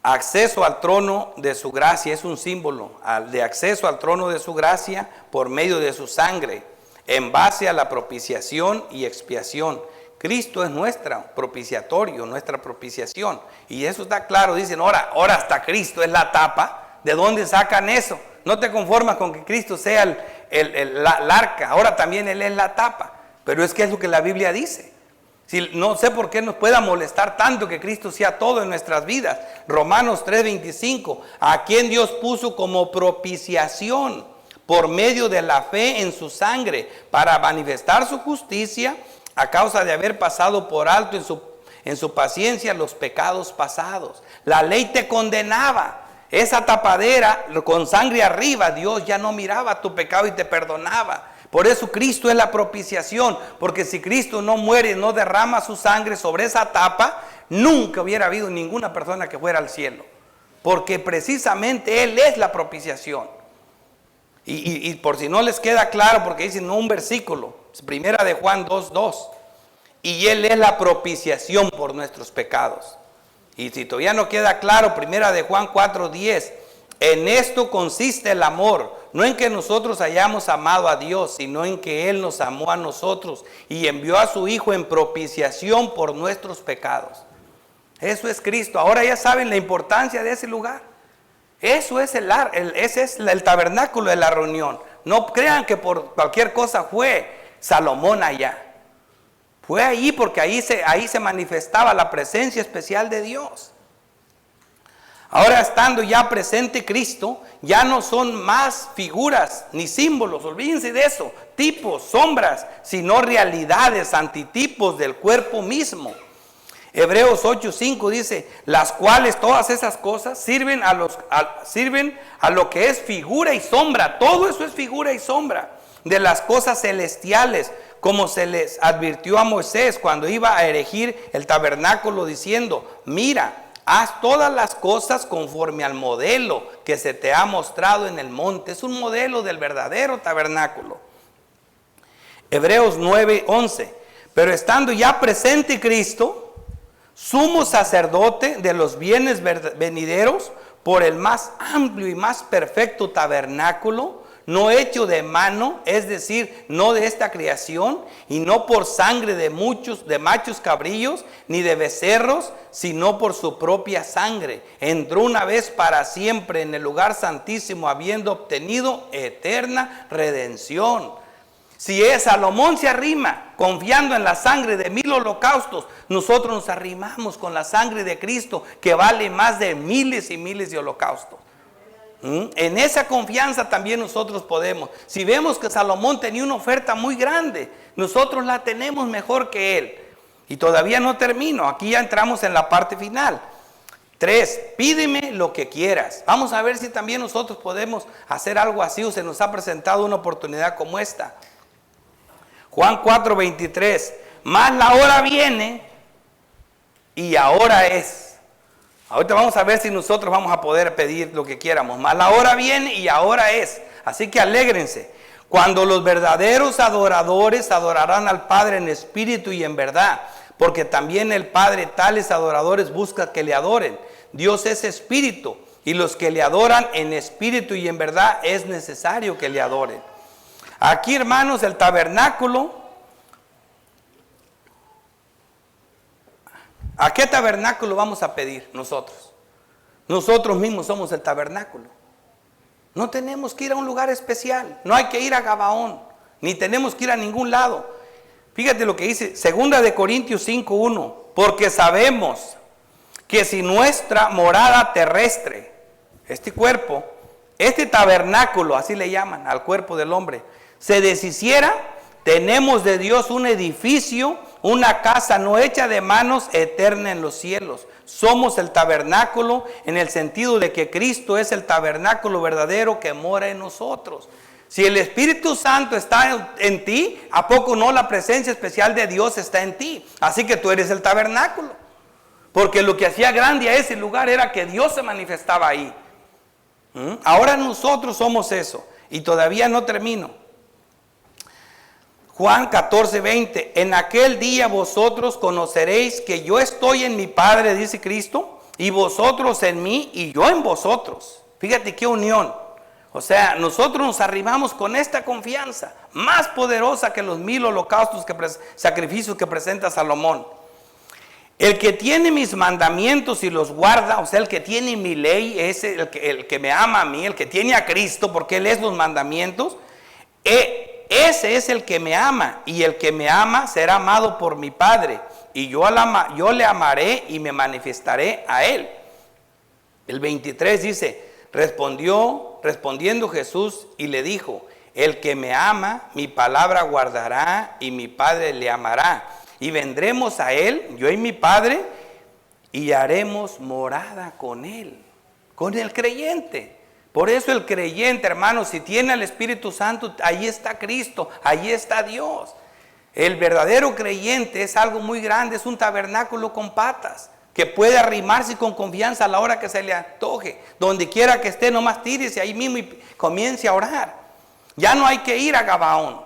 Acceso al trono de su gracia, es un símbolo de acceso al trono de su gracia por medio de su sangre, en base a la propiciación y expiación. Cristo es nuestro propiciatorio, nuestra propiciación. Y eso está claro, dicen, ahora hasta Cristo es la tapa. ¿De dónde sacan eso? No te conformas con que Cristo sea la arca, ahora también Él es la tapa. Pero es que es lo que la Biblia dice. No sé por qué nos pueda molestar tanto que Cristo sea todo en nuestras vidas. Romanos 3:25, a quien Dios puso como propiciación por medio de la fe en su sangre, para manifestar su justicia a causa de haber pasado por alto en su paciencia los pecados pasados. La ley te condenaba. Esa tapadera con sangre arriba, Dios ya no miraba tu pecado y te perdonaba. Por eso Cristo es la propiciación, porque si Cristo no muere, no derrama su sangre sobre esa tapa, nunca hubiera habido ninguna persona que fuera al cielo. Porque precisamente Él es la propiciación. Y por si no les queda claro, porque dice no un versículo, primera de Juan 2:2, y Él es la propiciación por nuestros pecados. Y si todavía no queda claro, primera de Juan 4:10, en esto consiste el amor, no en que nosotros hayamos amado a Dios, sino en que Él nos amó a nosotros y envió a su Hijo en propiciación por nuestros pecados. Eso es Cristo. Ahora ya saben la importancia de ese lugar. Eso es ese es el tabernáculo de la reunión. No crean que por cualquier cosa fue Salomón allá. Fue ahí porque ahí se manifestaba la presencia especial de Dios. Ahora estando ya presente Cristo, ya no son más figuras ni símbolos, olvídense de eso, tipos, sombras, sino realidades, antitipos del cuerpo mismo. Hebreos 8:5 dice, las cuales todas esas cosas sirven a lo que es figura y sombra. Todo eso es figura y sombra de las cosas celestiales, como se les advirtió a Moisés cuando iba a erigir el tabernáculo diciendo, mira, haz todas las cosas conforme al modelo que se te ha mostrado en el monte. Es un modelo del verdadero tabernáculo. Hebreos 9:11, pero estando ya presente Cristo, sumo sacerdote de los bienes venideros, por el más amplio y más perfecto tabernáculo, no hecho de mano, es decir, no de esta creación, y no por sangre de machos cabrillos, ni de becerros, sino por su propia sangre. Entró una vez para siempre en el lugar santísimo, habiendo obtenido eterna redención. Si Salomón se arrima confiando en la sangre de 1000 holocaustos, nosotros nos arrimamos con la sangre de Cristo, que vale más de miles y miles de holocaustos. En esa confianza también nosotros podemos. Si vemos que Salomón tenía una oferta muy grande, nosotros la tenemos mejor que él. Y todavía no termino, aquí ya entramos en la parte final. 3, pídeme lo que quieras. Vamos a ver si también nosotros podemos hacer algo así o se nos ha presentado una oportunidad como esta. Juan 4:23, mas la hora viene y ahora es. Ahorita vamos a ver si nosotros vamos a poder pedir lo que quieramos. Mas la hora viene y ahora es. Así que alégrense. Cuando los verdaderos adoradores adorarán al Padre en espíritu y en verdad. Porque también el Padre tales adoradores busca que le adoren. Dios es espíritu. Y los que le adoran en espíritu y en verdad es necesario que le adoren. Aquí, hermanos, el tabernáculo. ¿A qué tabernáculo vamos a pedir nosotros? Nosotros mismos somos el tabernáculo. No tenemos que ir a un lugar especial. No hay que ir a Gabaón. Ni tenemos que ir a ningún lado. Fíjate lo que dice 2 Corintios 5:1. Porque sabemos que si nuestra morada terrestre, este cuerpo, este tabernáculo, así le llaman al cuerpo del hombre, se deshiciera, tenemos de Dios un edificio, una casa no hecha de manos, eterna en los cielos. Somos el tabernáculo en el sentido de que Cristo es el tabernáculo verdadero que mora en nosotros. Si el Espíritu Santo está en ti, ¿a poco no la presencia especial de Dios está en ti? Así que tú eres el tabernáculo. Porque lo que hacía grande a ese lugar era que Dios se manifestaba ahí. Ahora nosotros somos eso. Y todavía no termino. Juan 14:20, en aquel día vosotros conoceréis que yo estoy en mi Padre, dice Cristo, y vosotros en mí y yo en vosotros. Fíjate qué unión. O sea, nosotros nos arrimamos con esta confianza, más poderosa que los 1000 holocaustos, sacrificios que presenta Salomón. El que tiene mis mandamientos y los guarda, o sea, el que tiene mi ley, es el que me ama a mí, el que tiene a Cristo, porque Él es los mandamientos, ese es el que me ama, y el que me ama será amado por mi Padre, y yo le amaré y me manifestaré a Él. El 23 dice, respondiendo Jesús y le dijo, el que me ama, mi palabra guardará y mi Padre le amará, y vendremos a Él, yo y mi Padre, y haremos morada con Él, con el creyente. Por eso el creyente, hermano, si tiene al Espíritu Santo, ahí está Cristo, ahí está Dios. El verdadero creyente es algo muy grande, es un tabernáculo con patas, que puede arrimarse con confianza a la hora que se le antoje. Donde quiera que esté, nomás tírese ahí mismo y comience a orar. Ya no hay que ir a Gabaón,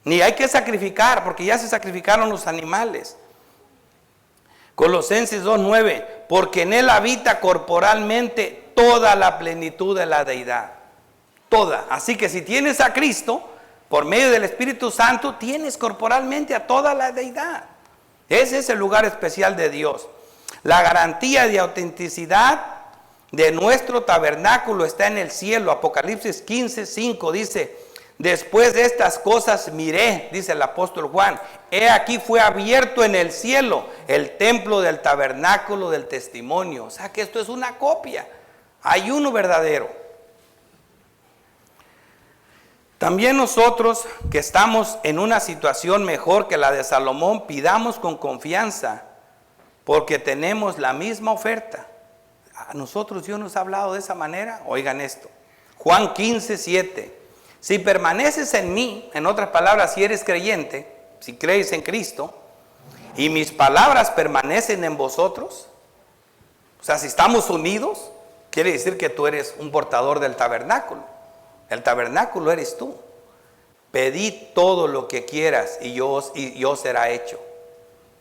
ni hay que sacrificar, porque ya se sacrificaron los animales. Colosenses 2:9, porque en Él habita corporalmente toda la plenitud de la deidad. Toda. Así que si tienes a Cristo, por medio del Espíritu Santo, tienes corporalmente a toda la deidad. Ese es el lugar especial de Dios. La garantía de autenticidad de nuestro tabernáculo está en el cielo. Apocalipsis 15:5 dice, después de estas cosas miré, dice el apóstol Juan, he aquí fue abierto en el cielo el templo del tabernáculo del testimonio. O sea que esto es una copia. Hay uno verdadero. También nosotros que estamos en una situación mejor que la de Salomón, pidamos con confianza, porque tenemos la misma oferta. A nosotros Dios nos ha hablado de esa manera. Oigan esto, Juan 15:7. Si permaneces en mí, en otras palabras, si eres creyente, si crees en Cristo, y mis palabras permanecen en vosotros, o sea, si estamos unidos, quiere decir que tú eres un portador del tabernáculo. El tabernáculo eres tú. Pedid todo lo que quieras y yo será hecho.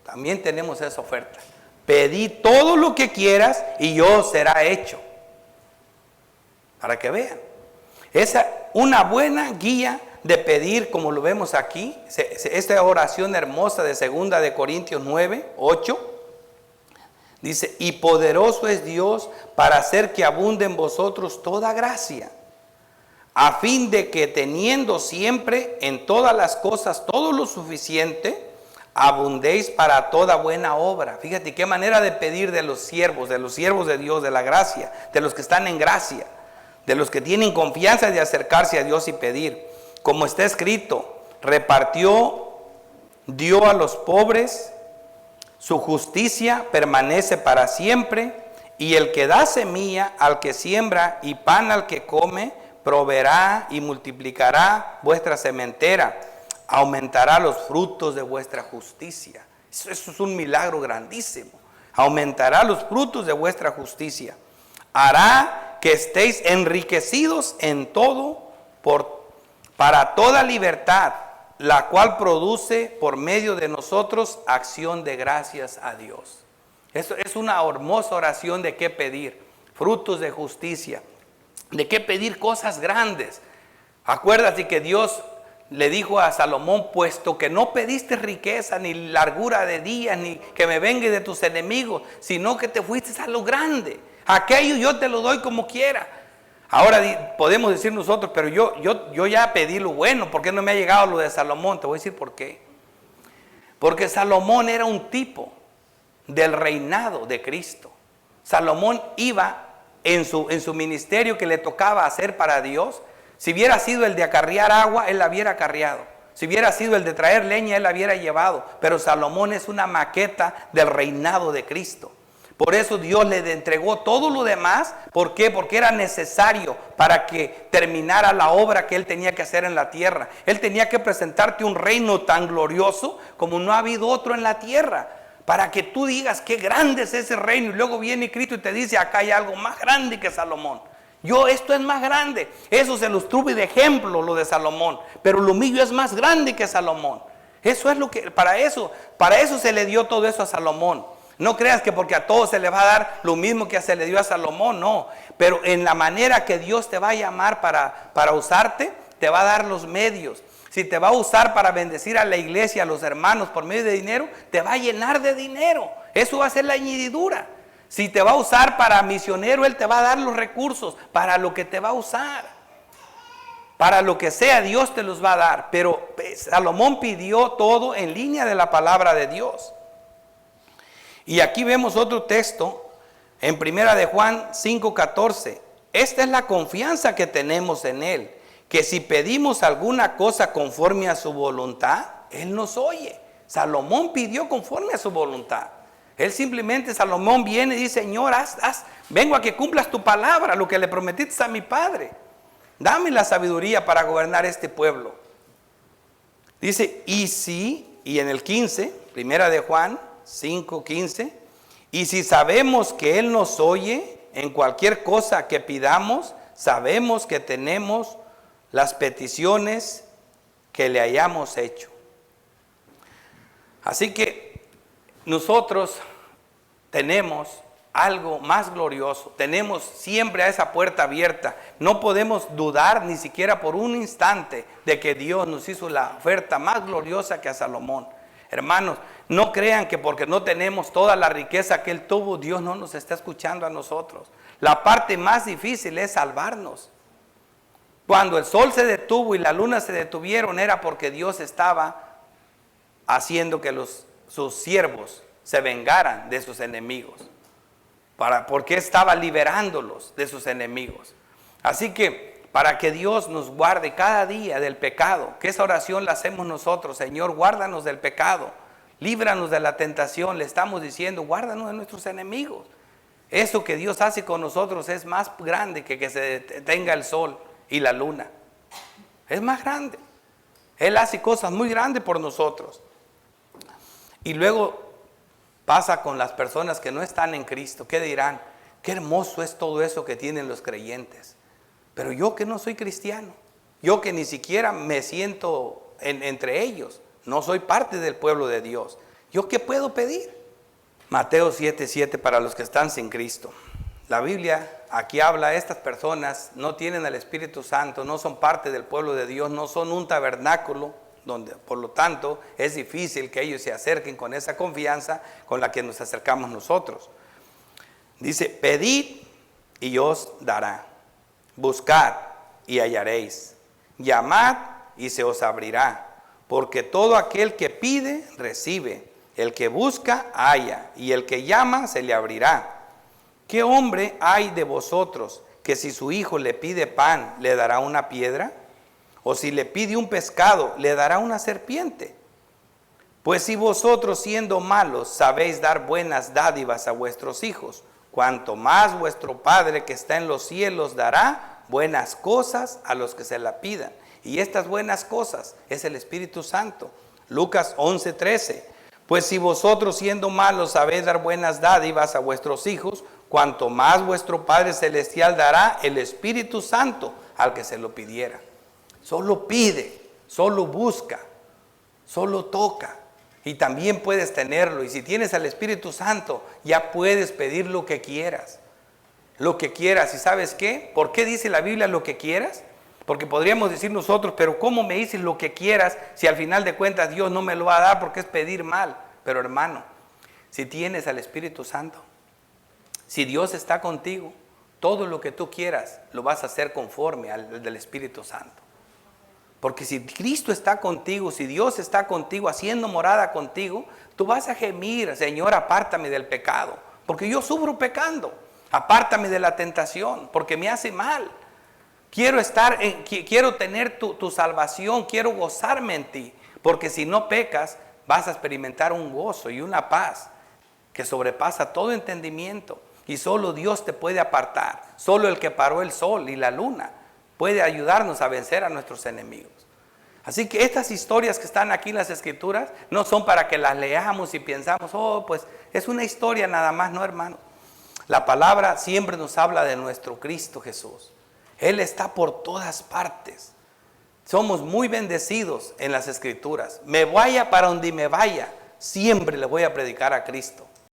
También tenemos esa oferta. Pedid todo lo que quieras y yo será hecho. Para que vean. Esa una buena guía de pedir, como lo vemos aquí, esta oración hermosa de 2 de Corintios 9:8, dice, y poderoso es Dios para hacer que abunde en vosotros toda gracia, a fin de que teniendo siempre en todas las cosas todo lo suficiente, abundéis para toda buena obra. Fíjate qué manera de pedir de los siervos de Dios, de la gracia, de los que están en gracia, de los que tienen confianza de acercarse a Dios y pedir. Como está escrito, dio a los pobres, su justicia permanece para siempre, y el que da semilla al que siembra y pan al que come, proveerá y multiplicará vuestra sementera, aumentará los frutos de vuestra justicia. Eso es un milagro grandísimo. Aumentará los frutos de vuestra justicia. Hará que estéis enriquecidos en todo para toda libertad, la cual produce por medio de nosotros acción de gracias a Dios. Eso es una hermosa oración de qué pedir. Frutos de justicia. De qué pedir cosas grandes. Acuérdate que Dios le dijo a Salomón, puesto que no pediste riqueza, ni largura de días, ni que me vengue de tus enemigos, sino que te fuiste a lo grande. Aquello yo te lo doy como quiera. Ahora podemos decir nosotros, pero yo ya pedí lo bueno, ¿por qué no me ha llegado lo de Salomón? Te voy a decir por qué. Porque Salomón era un tipo del reinado de Cristo. Salomón iba en su ministerio que le tocaba hacer para Dios. Si hubiera sido el de acarrear agua, él la hubiera acarreado. Si hubiera sido el de traer leña, él la hubiera llevado. Pero Salomón es una maqueta del reinado de Cristo. Por eso Dios le entregó todo lo demás. ¿Por qué? Porque era necesario para que terminara la obra que él tenía que hacer en la tierra. Él tenía que presentarte un reino tan glorioso como no ha habido otro en la tierra, para que tú digas qué grande es ese reino. Y luego viene Cristo y te dice, acá hay algo más grande que Salomón. Esto es más grande. Eso se los tuve de ejemplo, lo de Salomón. Pero lo mío es más grande que Salomón. Eso es lo que, para eso se le dio todo eso a Salomón. No creas que porque a todos se le va a dar lo mismo que se le dio a Salomón, no. Pero en la manera que Dios te va a llamar para usarte, te va a dar los medios. Si te va a usar para bendecir a la iglesia, a los hermanos por medio de dinero, te va a llenar de dinero. Eso va a ser la añadidura. Si te va a usar para misionero, Él te va a dar los recursos para lo que te va a usar. Para lo que sea, Dios te los va a dar. Pero Salomón pidió todo en línea de la palabra de Dios. Y aquí vemos otro texto en 1 de Juan 5:14. Esta es la confianza que tenemos en Él, que si pedimos alguna cosa conforme a su voluntad, Él nos oye. Salomón pidió conforme a su voluntad. Él simplemente, Salomón viene y dice, Señor, vengo a que cumplas tu palabra, lo que le prometiste a mi padre. Dame la sabiduría para gobernar este pueblo. Dice, y en el 15, primera de Juan 5:15, y si sabemos que Él nos oye en cualquier cosa que pidamos, sabemos que tenemos las peticiones que le hayamos hecho. Así que nosotros tenemos algo más glorioso, tenemos siempre a esa puerta abierta. No podemos dudar ni siquiera por un instante de que Dios nos hizo la oferta más gloriosa que a Salomón. Hermanos, no crean que porque no tenemos toda la riqueza que Él tuvo, Dios no nos está escuchando a nosotros. La parte más difícil es salvarnos. Cuando el sol se detuvo y la luna se detuvieron, era porque Dios estaba haciendo que sus siervos se vengaran de sus enemigos. Porque estaba liberándolos de sus enemigos. Así que para que Dios nos guarde cada día del pecado, que esa oración la hacemos nosotros, Señor, guárdanos del pecado, líbranos de la tentación, le estamos diciendo, guárdanos de nuestros enemigos. Eso que Dios hace con nosotros es más grande que se detenga el sol y la luna. Es más grande. Él hace cosas muy grandes por nosotros. Y luego pasa con las personas que no están en Cristo. ¿Qué dirán? Qué hermoso es todo eso que tienen los creyentes. Pero yo que no soy cristiano, yo que ni siquiera me siento entre ellos, no soy parte del pueblo de Dios, ¿yo qué puedo pedir? Mateo 7:7 para los que están sin Cristo. La Biblia aquí habla, estas personas no tienen al Espíritu Santo, no son parte del pueblo de Dios, no son un tabernáculo, donde por lo tanto es difícil que ellos se acerquen con esa confianza con la que nos acercamos nosotros. Dice, pedid y os dará, buscad y hallaréis, llamad y se os abrirá, porque todo aquel que pide, recibe, el que busca, halla, y el que llama, se le abrirá. ¿Qué hombre hay de vosotros que si su hijo le pide pan, le dará una piedra? ¿O si le pide un pescado, le dará una serpiente? Pues si vosotros siendo malos sabéis dar buenas dádivas a vuestros hijos, cuanto más vuestro Padre que está en los cielos dará buenas cosas a los que se la pidan. Y estas buenas cosas es el Espíritu Santo. Lucas 11:13. Pues si vosotros siendo malos sabéis dar buenas dádivas a vuestros hijos, cuanto más vuestro Padre Celestial dará el Espíritu Santo al que se lo pidiera. Solo pide, solo busca, solo toca. Y también puedes tenerlo. Y si tienes al Espíritu Santo, ya puedes pedir lo que quieras. Lo que quieras. ¿Y sabes qué? ¿Por qué dice la Biblia lo que quieras? Porque podríamos decir nosotros, pero ¿cómo me dices lo que quieras si al final de cuentas Dios no me lo va a dar porque es pedir mal? Pero hermano, si tienes al Espíritu Santo, si Dios está contigo, todo lo que tú quieras lo vas a hacer conforme al del Espíritu Santo. Porque si Cristo está contigo, si Dios está contigo, haciendo morada contigo, tú vas a gemir, Señor, apártame del pecado, porque yo sufro pecando. Apártame de la tentación, porque me hace mal. Quiero tener tu salvación, quiero gozarme en ti, porque si no pecas, vas a experimentar un gozo y una paz que sobrepasa todo entendimiento. Y solo Dios te puede apartar. Solo el que paró el sol y la luna puede ayudarnos a vencer a nuestros enemigos. Así que estas historias que están aquí en las Escrituras no son para que las leamos y pensamos, pues es una historia nada más, no, hermano. La palabra siempre nos habla de nuestro Cristo Jesús. Él está por todas partes. Somos muy bendecidos en las Escrituras. Me vaya para donde me vaya, siempre le voy a predicar a Cristo.